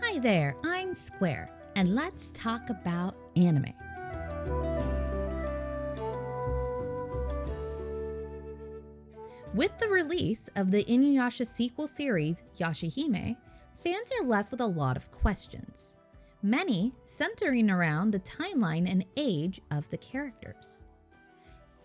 Hi there, I'm Square, and let's talk about anime. With the release of the InuYasha sequel series, YashaHime, fans are left with a lot of questions, many centering around the timeline and age of the characters.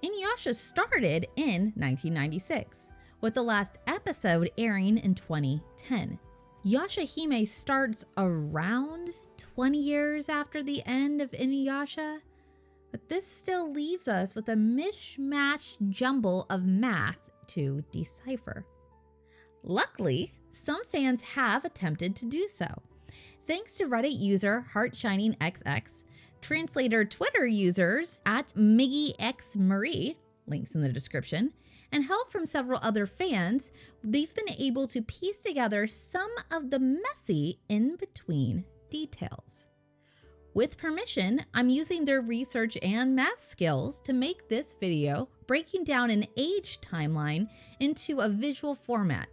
InuYasha started in 1996, with the last episode airing in 2010. YashaHime starts around 20 years after the end of InuYasha, but this still leaves us with a mishmash jumble of math to decipher. Luckily, some fans have attempted to do so. Thanks to Reddit user HeartShiningXX, translator Twitter users at MiggyXMarie, links in the description, and help from several other fans, they've been able to piece together some of the messy in-between details. With permission, I'm using their research and math skills to make this video breaking down an age timeline into a visual format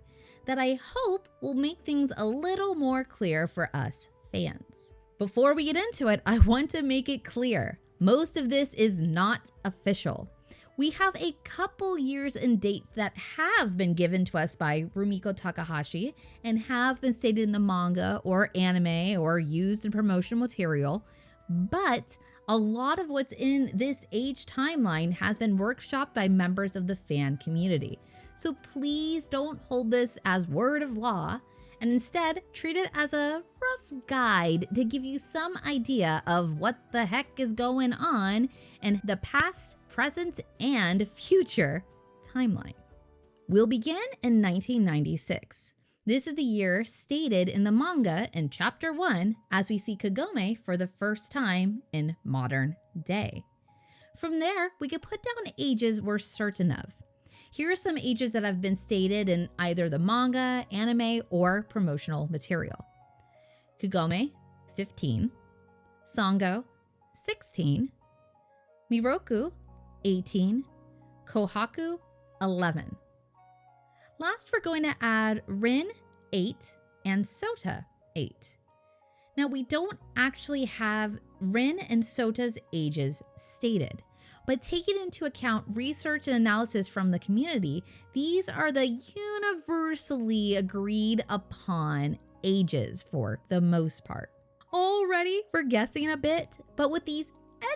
that I hope will make things a little more clear for us fans. Before we get into it, I want to make it clear, most of this is not official. We have a couple years and dates that have been given to us by Rumiko Takahashi and have been stated in the manga or anime or used in promotional material, but a lot of what's in this age timeline has been workshopped by members of the fan community. So please don't hold this as word of law, and instead treat it as a rough guide to give you some idea of what the heck is going on in the past, present, and future timeline. We'll begin in 1996. This is the year stated in the manga in chapter 1 as we see Kagome for the first time in modern day. From there, we can put down ages we're certain of. Here are some ages that have been stated in either the manga, anime, or promotional material. Kagome, 15. Sango, 16. Miroku, 18. Kohaku, 11. Last, we're going to add Rin, 8, and Sota, 8. Now, we don't actually have Rin and Sota's ages stated, but taking into account research and analysis from the community, these are the universally agreed upon ages for the most part. Already, we're guessing a bit, but with these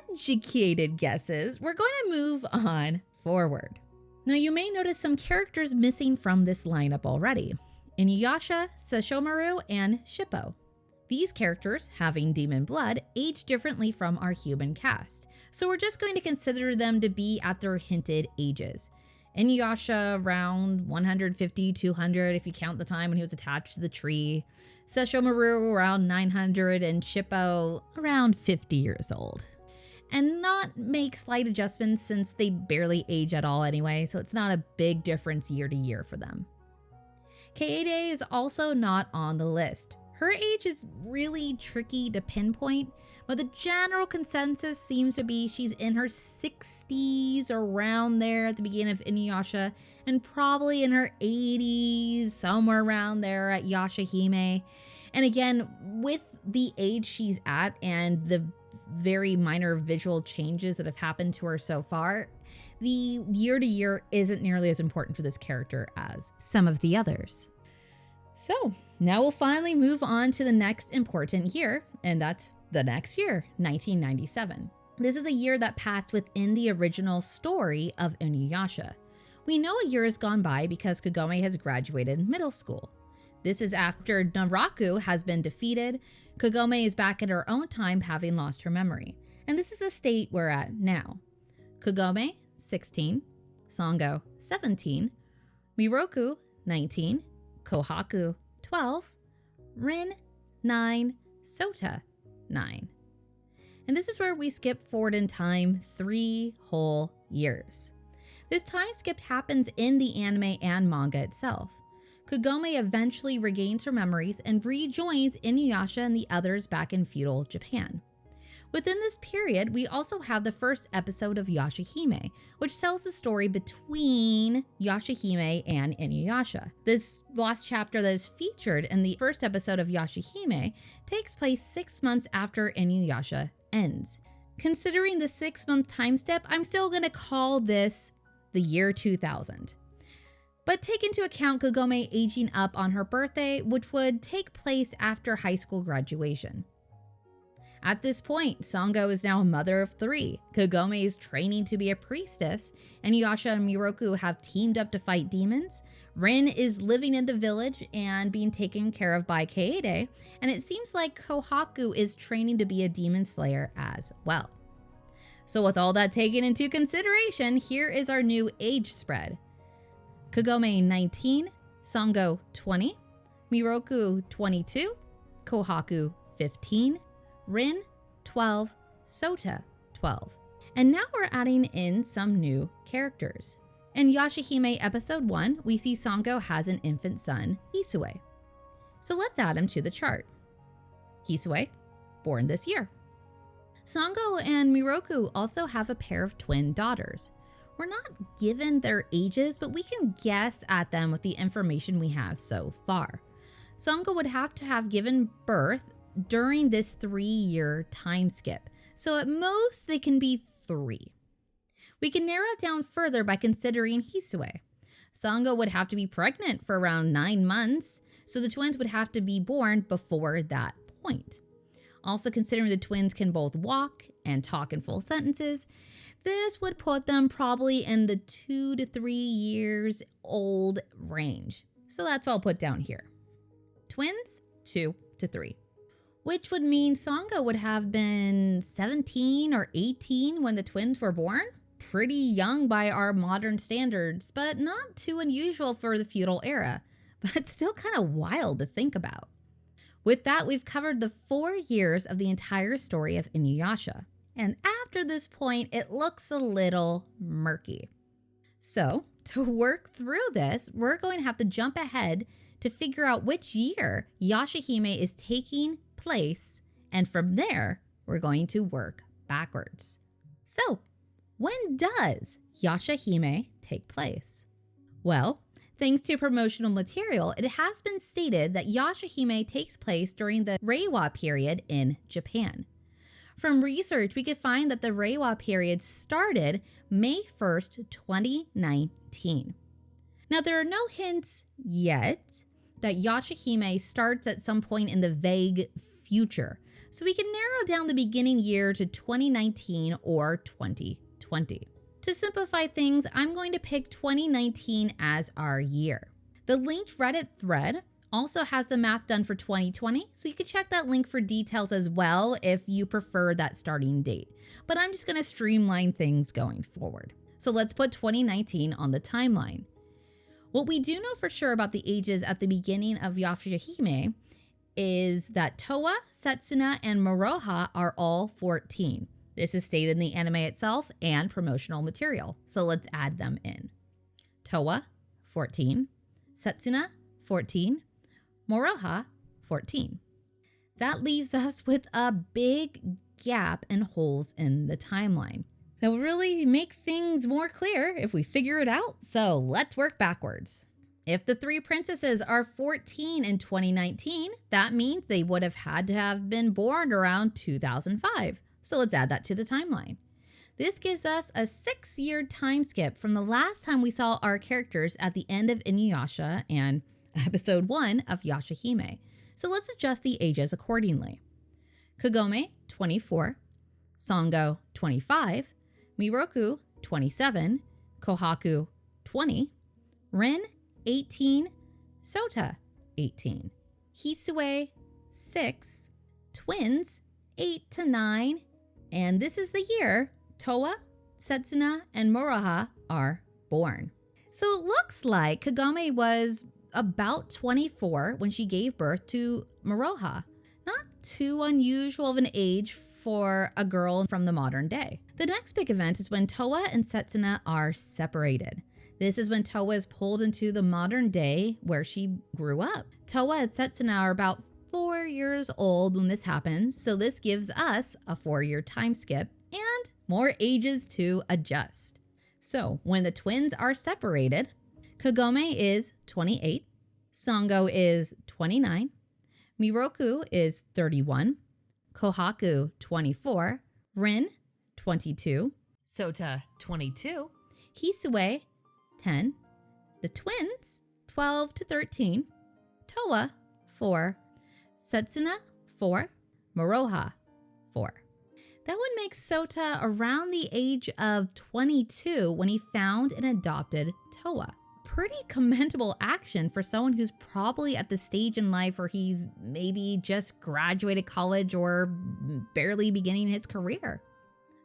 educated guesses, we're going to move on forward. Now, you may notice some characters missing from this lineup already. InuYasha, Sesshomaru, and Shippo. These characters, having demon blood, age differently from our human cast, so we're just going to consider them to be at their hinted ages. InuYasha around 150, 200 if you count the time when he was attached to the tree. Sesshomaru around 900, and Shippo around 50 years old. And not make slight adjustments since they barely age at all anyway, so it's not a big difference year to year for them. Kaede is also not on the list. Her age is really tricky to pinpoint, but the general consensus seems to be she's in her 60s, around there at the beginning of InuYasha, and probably in her 80s, somewhere around there at YashaHime. And again, with the age she's at and the very minor visual changes that have happened to her so far, the year to year isn't nearly as important for this character as some of the others. So now we'll finally move on to the next important year, and that's the next year, 1997. This is a year that passed within the original story of InuYasha. We know a year has gone by because Kagome has graduated middle school. This is after Naraku has been defeated. Kagome is back at her own time, having lost her memory. And this is the state we're at now. Kagome, 16. Sango, 17. Miroku, 19. Kohaku, 12. Rin, 9. Sota, 9. And this is where we skip forward in time 3 whole years. This time skip happens in the anime and manga itself. Kagome eventually regains her memories and rejoins InuYasha and the others back in feudal Japan. Within this period, we also have the first episode of YashaHime, which tells the story between YashaHime and InuYasha. This last chapter that is featured in the first episode of YashaHime takes place 6 months after InuYasha ends. Considering the 6-month time step, I'm still going to call this the year 2000. But take into account Kagome aging up on her birthday, which would take place after high school graduation. At this point, Sango is now a mother of 3. Kagome is training to be a priestess, and Yasha and Miroku have teamed up to fight demons. Rin is living in the village and being taken care of by Kaede, and it seems like Kohaku is training to be a demon slayer as well. So with all that taken into consideration, here is our new age spread. Kagome 19, Sango 20, Miroku 22, Kohaku 15, Rin 12, Sota 12. And now we're adding in some new characters. In YashaHime episode 1, we see Sango has an infant son, Hisue. So let's add him to the chart. Hisue, born this year. Sango and Miroku also have a pair of twin daughters. We're not given their ages, but we can guess at them with the information we have so far. Sango would have to have given birth during this 3-year time skip, so at most they can be 3. We can narrow it down further by considering Hisue. Sango would have to be pregnant for around 9 months, so the twins would have to be born before that point. Also considering the twins can both walk and talk in full sentences, this would put them probably in the 2 to 3 years old range. So that's what I'll put down here. Twins, 2 to 3. Which would mean Sango would have been 17 or 18 when the twins were born. Pretty young by our modern standards, but not too unusual for the feudal era, but still kind of wild to think about. With that, we've covered the 4 years of the entire story of InuYasha. And after this point, it looks a little murky. So, to work through this, we're going to have to jump ahead to figure out which year YashaHime is taking place, and from there, we're going to work backwards. So, when does YashaHime take place? Well, thanks to promotional material, it has been stated that YashaHime takes place during the Reiwa period in Japan. From research, we could find that the Reiwa period started May 1st, 2019. Now, there are no hints yet that YashaHime starts at some point in the vague future, so we can narrow down the beginning year to 2019 or 2020. To simplify things, I'm going to pick 2019 as our year. The linked Reddit thread also has the math done for 2020, so you can check that link for details as well if you prefer that starting date. But I'm just going to streamline things going forward. So let's put 2019 on the timeline. What we do know for sure about the ages at the beginning of YashaHime is that Towa, Setsuna, and Moroha are all 14. This is stated in the anime itself and promotional material, so let's add them in. Towa, 14. Setsuna, 14. Moroha, 14. That leaves us with a big gap and holes in the timeline. That will really make things more clear if we figure it out, so let's work backwards. If the 3 princesses are 14 in 2019, that means they would have had to have been born around 2005. So let's add that to the timeline. This gives us a 6-year time skip from the last time we saw our characters at the end of InuYasha and episode 1 of YashaHime. So let's adjust the ages accordingly. Kagome, 24. Sango, 25. Miroku, 27. Kohaku, 20. Rin, 18. Sota, 18. Hisue, 6. Twins, 8 to 9. And this is the year Towa, Setsuna, and Moroha are born. So it looks like Kagome was about 24 when she gave birth to Moroha. Not too unusual of an age for a girl from the modern day. The next big event is when Towa and Setsuna are separated. This is when Towa is pulled into the modern day where she grew up. Towa and Setsuna are about 4 years old when this happens, so this gives us a 4-year time skip and more ages to adjust. So when the twins are separated, Kagome is 28, Sango is 29, Miroku is 31, Kohaku 24, Rin 22, Sota 22, Hisue 10, the twins 12 to 13, Toa 4, Setsuna 4, Maroha 4. That would make Sota around the age of 22 when he found and adopted Toa. Pretty commendable action for someone who's probably at the stage in life where he's maybe just graduated college or barely beginning his career.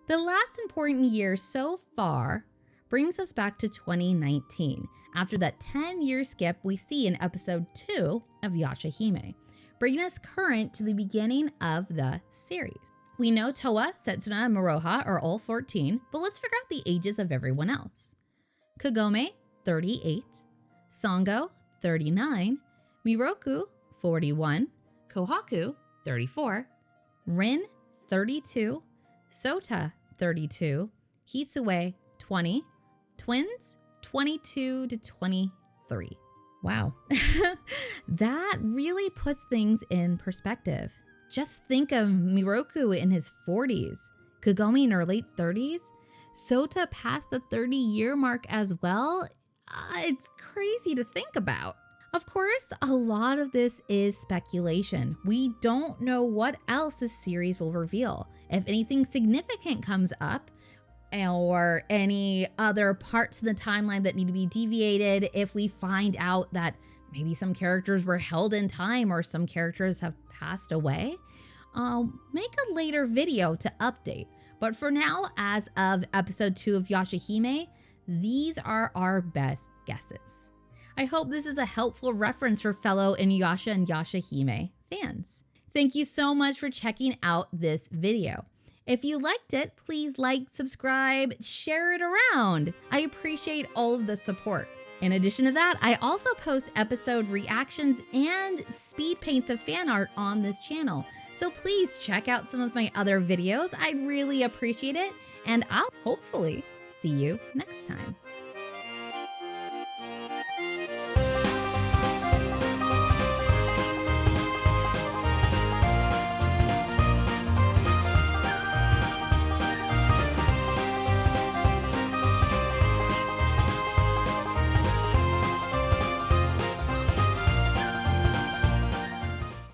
The last important year so far brings us back to 2019, after that 10-year skip we see in episode 2 of YashaHime, bringing us current to the beginning of the series. We know Toa, Setsuna, and Maroha are all 14, but let's figure out the ages of everyone else. Kagome, 38, Sango, 39, Miroku, 41, Kohaku, 34, Rin, 32, Sota, 32, Hisue, 20, twins, 22 to 23. Wow. That really puts things in perspective. Just think of Miroku in his 40s, Kagome in her late 30s, Sota past the 30-year mark as well. It's crazy to think about. Of course, a lot of this is speculation. We don't know what else this series will reveal. If anything significant comes up, or any other parts of the timeline that need to be deviated, if we find out that maybe some characters were held in time or some characters have passed away, I'll make a later video to update. But for now, as of episode 2 of YashaHime, these are our best guesses. I hope this is a helpful reference for fellow InuYasha and YashaHime fans. Thank you so much for checking out this video. If you liked it, please like, subscribe, share it around. I appreciate all of the support. In addition to that, I also post episode reactions and speed paints of fan art on this channel. So please check out some of my other videos. I'd really appreciate it. And I'll hopefully see you next time.